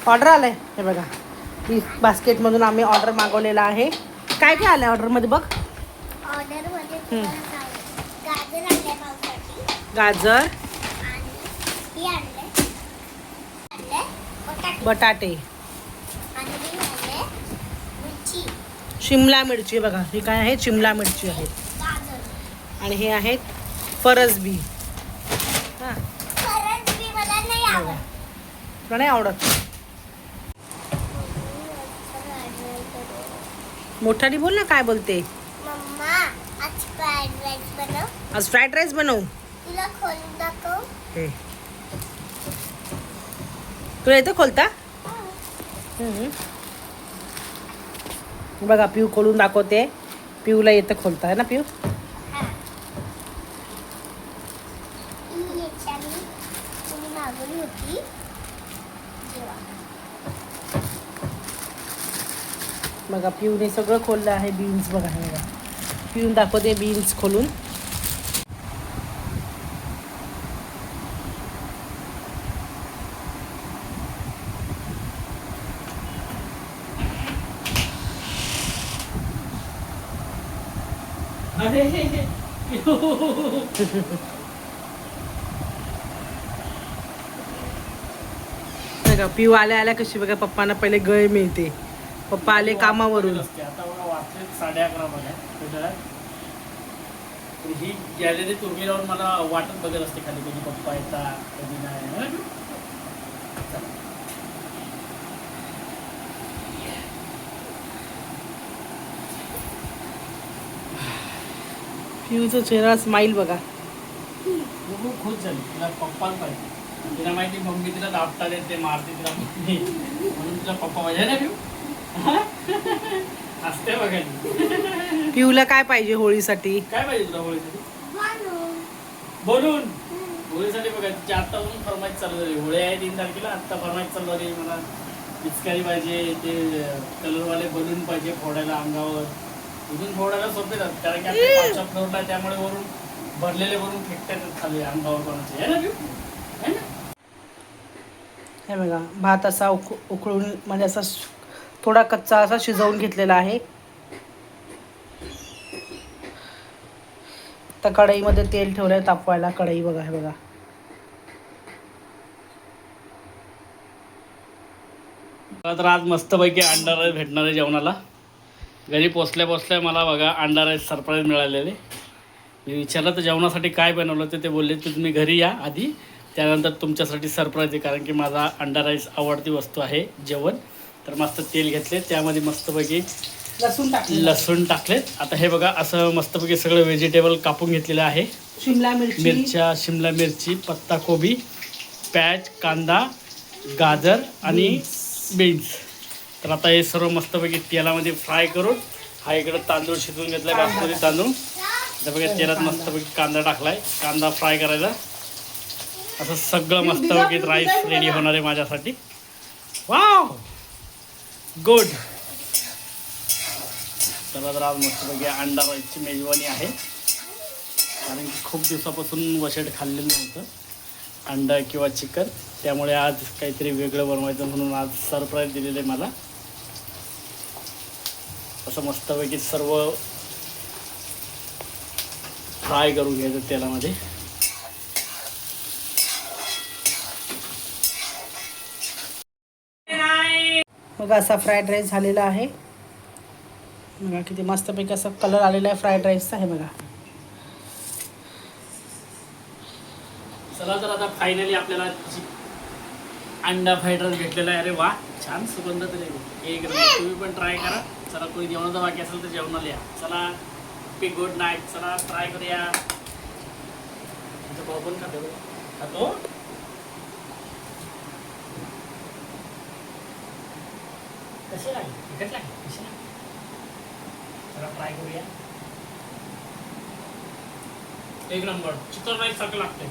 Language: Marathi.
ऑर्डर आलं आहे हे बघा. ही बास्केटमधून आम्ही ऑर्डर मागवलेला आहे. काय काय आलं आहे ऑर्डरमध्ये बघ. ऑर्डरमध्ये तुम्हाला सांग गाजर आणले पावसाठी. गाजर आणि हे आणले बटाटे आणि हे आणले मिरची. शिमला मिरची बघा. ही काय आहे शिमला मिरची आहे. गाजर आणि हे आहेत फरसबी. हां खरंच मी मला नाही आवडत. तुला नाही आवडत. मोठ्याने बोल ना काय बोलते. मम्मा आज फ्राईड राईस बनव. आज फ्राईड राईस बनवू. तुला खोलून दाखव. हे तुला येतं खोलता. बघा पिऊ खोलून दाखवते. पिऊला येतं खोलता आहे ना पिऊ. ही याच्याने तुम्ही मागवली होती जेव्हा. बघा पिऊने सगळं खोललं आहे. बीन्स बघा हे बघा. पिऊन दाखवते बीन्स खोलून. बघा पिऊ आल्या आल्या कशी बघा पप्पांना पहिले गळे मिळते. पप्पा आले कामावरून. आता बघा वाजले 11:30 बघा. ही गॅलरी तुम्ही राहून मला वाटत बघत असते खाली कधी पप्पा येतात कधी नाही. पिऊचा चेहरा स्माईल बघा. खूप खुश झाली. तिला पप्पा पाहिजे. तिला माहिती मम्मी तिला दाबता देते मारते तिला मम्मी म्हणून तिला पप्पा पाहिजे ना पिऊ. असते बघा. पिऊला काय पाहिजे होळीसाठी. काय पाहिजे तुला होळीसाठी. बनव. बोलून होळीसाठी बघा तिची आत्तापासून फरमाईश चालू झाली. होळी आहे 3 तारखेला. आत्ता फरमाईश चालू झाली. मला पिचकारी पाहिजे ते कलरवाले बलून पाहिजे फोडायला अंगावर. इथून फोडायला सोपे जातात कारण की आपल्या 5च्या फ्लोअरला त्यामुळे वरून भरलेले वरून फेकतात खाली अंगावर कोणाचे आहे ना पिऊ. है ना. हे बघा भात असा उकळून म्हणजे असा थोडा कच्चा असा शिजवून घेतलेला आहे. तर कढईमध्ये तेल ठेवलंय तापवायला. कढई बघा हे बघा. तर आज मस्तपैकी अंडा राईस भेटणार आहे जेवणाला. घरी पोचल्या मला बघा अंडा राईस सरप्राईज मिळालेले. मी विचारलं तर जेवणासाठी काय बनवलं ते बोलले की तुम्ही घरी या आधी त्यानंतर तुमच्यासाठी सरप्राईज आहे कारण की माझा अंडा राईस आवडती वस्तू आहे जेवण. तर मस्त तेल घेतले त्यामध्ये मस्तपैकी लसूण टाकलेत. आता हे बघा असं मस्तपैकी सगळं व्हेजिटेबल कापून घेतलेलं आहे. शिमला मिरची मिरच्या शिमला मिरची पत्ताकोबी प्याज कांदा गाजर आणि बीन्स. तर आता हे सर्व मस्तपैकी तेलामध्ये फ्राय करून हा इकडं तांदूळ शिजवून घेतला आहे बासमती तांदूळ. तर बघा तेलात मस्तपैकी कांदा टाकलाय. कांदा फ्राय करायचा. असं सगळं मस्तपैकी राईस रेडी होणार आहे माझ्यासाठी. Wow good. चला तर आज मस्तपैकी अंडा राईसची मेजवानी आहे कारण की खूप दिवसापासून वशेट खाल्लेलं नव्हतं अंडा किंवा चिकन. त्यामुळे आज काहीतरी वेगळं बनवायचं म्हणून आज सरप्राईज दिलेलं आहे मला. असं मस्तपैकी सर्व फ्राय करून घ्यायचं तेलामध्ये. बघा असा फ्राईड राईस झालेला आहे. बघा किती मस्तपैकी असा कलर आलेला आहे फ्राईड राईसचा. हे बघा. चला तर आता फायनली आपल्याला अंडा फ्राईड राईस भेटलेला आहे. अरे वा छान सुगंध तरी एक नंबर. तुम्ही पण ट्राय करा. चला कोणी जेवणाचा बाकी असेल तर जेवणाला या. चला पी गुड नाईट. चला ट्राय करूया. भाऊ पण खातो कसे लागले तिकट लागले कसे लागले. चला ट्राय करूया. एक नंबर चिकन राईस सारखं लागतंय.